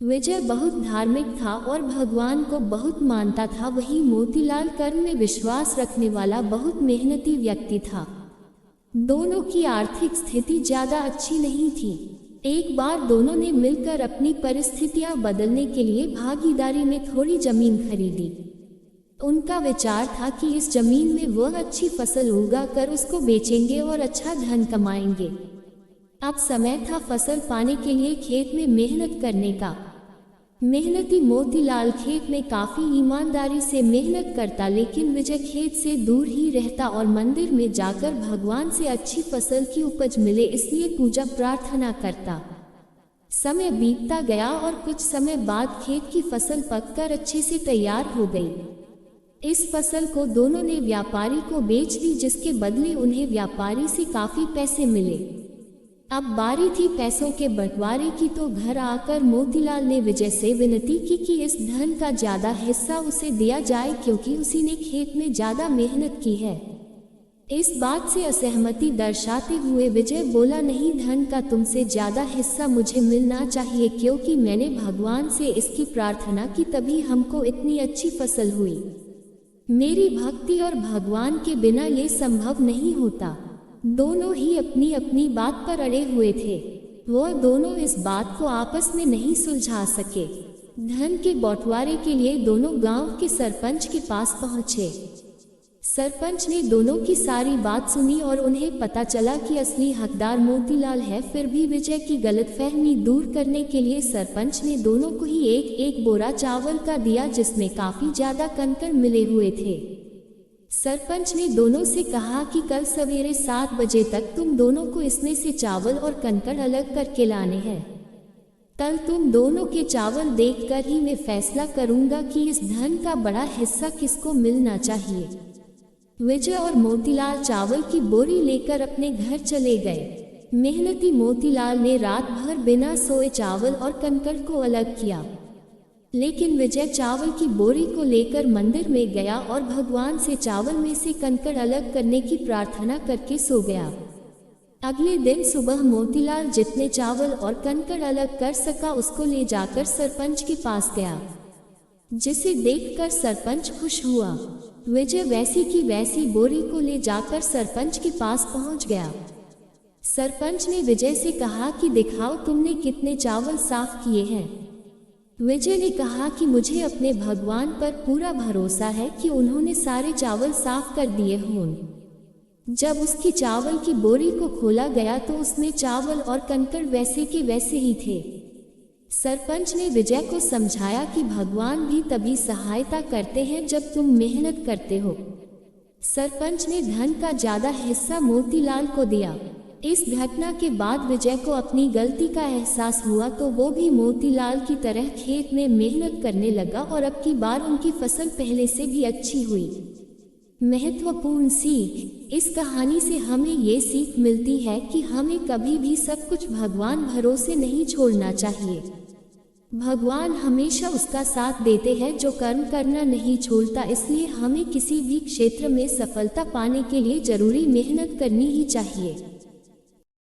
विजय बहुत धार्मिक था और भगवान को बहुत मानता था। वहीं मोतीलाल कर्म में विश्वास रखने वाला बहुत मेहनती व्यक्ति था। दोनों की आर्थिक स्थिति ज्यादा अच्छी नहीं थी। एक बार दोनों ने मिलकर अपनी परिस्थितियां बदलने के लिए भागीदारी में थोड़ी जमीन खरीदी। उनका विचार था कि इस जमीन में वह अच्छी फसल उगा कर उसको बेचेंगे और अच्छा धन कमाएंगे। अब समय था फसल पाने के लिए खेत में मेहनत करने का। मेहनती मोतीलाल खेत में काफी ईमानदारी से मेहनत करता, लेकिन विजय खेत से दूर ही रहता और मंदिर में जाकर भगवान से अच्छी फसल की उपज मिले इसलिए पूजा प्रार्थना करता। समय बीतता गया और कुछ समय बाद खेत की फसल पककर अच्छे से तैयार हो गई। इस फसल को दोनों ने व्यापारी को बेच दी, जिसके बदले उन्हें व्यापारी से काफी पैसे मिले। अब बारी थी पैसों के बंटवारे की, तो घर आकर मोतीलाल ने विजय से विनती की कि इस धन का ज्यादा हिस्सा उसे दिया जाए, क्योंकि उसी ने खेत में ज्यादा मेहनत की है। इस बात से असहमति दर्शाते हुए विजय बोला, नहीं, धन का तुमसे ज्यादा हिस्सा मुझे मिलना चाहिए, क्योंकि मैंने भगवान से इसकी प्रार्थना की, तभी हमको इतनी अच्छी फसल हुई। मेरी भक्ति और भगवान के बिना ये संभव नहीं होता। दोनों ही अपनी अपनी बात पर अड़े हुए थे। वह दोनों इस बात को आपस में नहीं सुलझा सके। धन के बंटवारे के लिए दोनों गांव के सरपंच के पास पहुंचे। सरपंच ने दोनों की सारी बात सुनी और उन्हें पता चला कि असली हकदार मोतीलाल है। फिर भी विजय की गलतफहमी दूर करने के लिए सरपंच ने दोनों को ही एक एक बोरा चावल का दिया, जिसमें काफी ज्यादा कंकड़ मिले हुए थे। सरपंच ने दोनों से कहा कि कल सवेरे 7 बजे तक तुम दोनों को इसमें से चावल और कंकड़ अलग करके लाने हैं। कल तुम दोनों के चावल देखकर ही मैं फैसला करूंगा कि इस धन का बड़ा हिस्सा किसको मिलना चाहिए। विजय और मोतीलाल चावल की बोरी लेकर अपने घर चले गए। मेहनती मोतीलाल ने रात भर बिना सोए चावल और कंकड़ को अलग किया, लेकिन विजय चावल की बोरी को लेकर मंदिर में गया और भगवान से चावल में से कंकड़ अलग करने की प्रार्थना करके सो गया। अगले दिन सुबह मोतीलाल जितने चावल और कंकड़ अलग कर सका उसको ले जाकर सरपंच के पास गया, जिसे देखकर सरपंच खुश हुआ। विजय वैसी की वैसी बोरी को ले जाकर सरपंच के पास पहुंच गया। सरपंच ने विजय से कहा कि दिखाओ तुमने कितने चावल साफ किए हैं। विजय ने कहा कि मुझे अपने भगवान पर पूरा भरोसा है कि उन्होंने सारे चावल साफ कर दिए होंगे। जब उसकी चावल की बोरी को खोला गया तो उसमें चावल और कंकड़ वैसे के वैसे ही थे। सरपंच ने विजय को समझाया कि भगवान भी तभी सहायता करते हैं जब तुम मेहनत करते हो। सरपंच ने धन का ज्यादा हिस्सा मोतीलाल को दिया। इस घटना के बाद विजय को अपनी गलती का एहसास हुआ, तो वो भी मोतीलाल की तरह खेत में मेहनत करने लगा और अब की बार उनकी फसल पहले से भी अच्छी हुई। महत्वपूर्ण सीख: इस कहानी से हमें ये सीख मिलती है कि हमें कभी भी सब कुछ भगवान भरोसे नहीं छोड़ना चाहिए। भगवान हमेशा उसका साथ देते हैं जो कर्म करना नहीं छोड़ता, इसलिए हमें किसी भी क्षेत्र में सफलता पाने के लिए जरूरी मेहनत करनी ही चाहिए।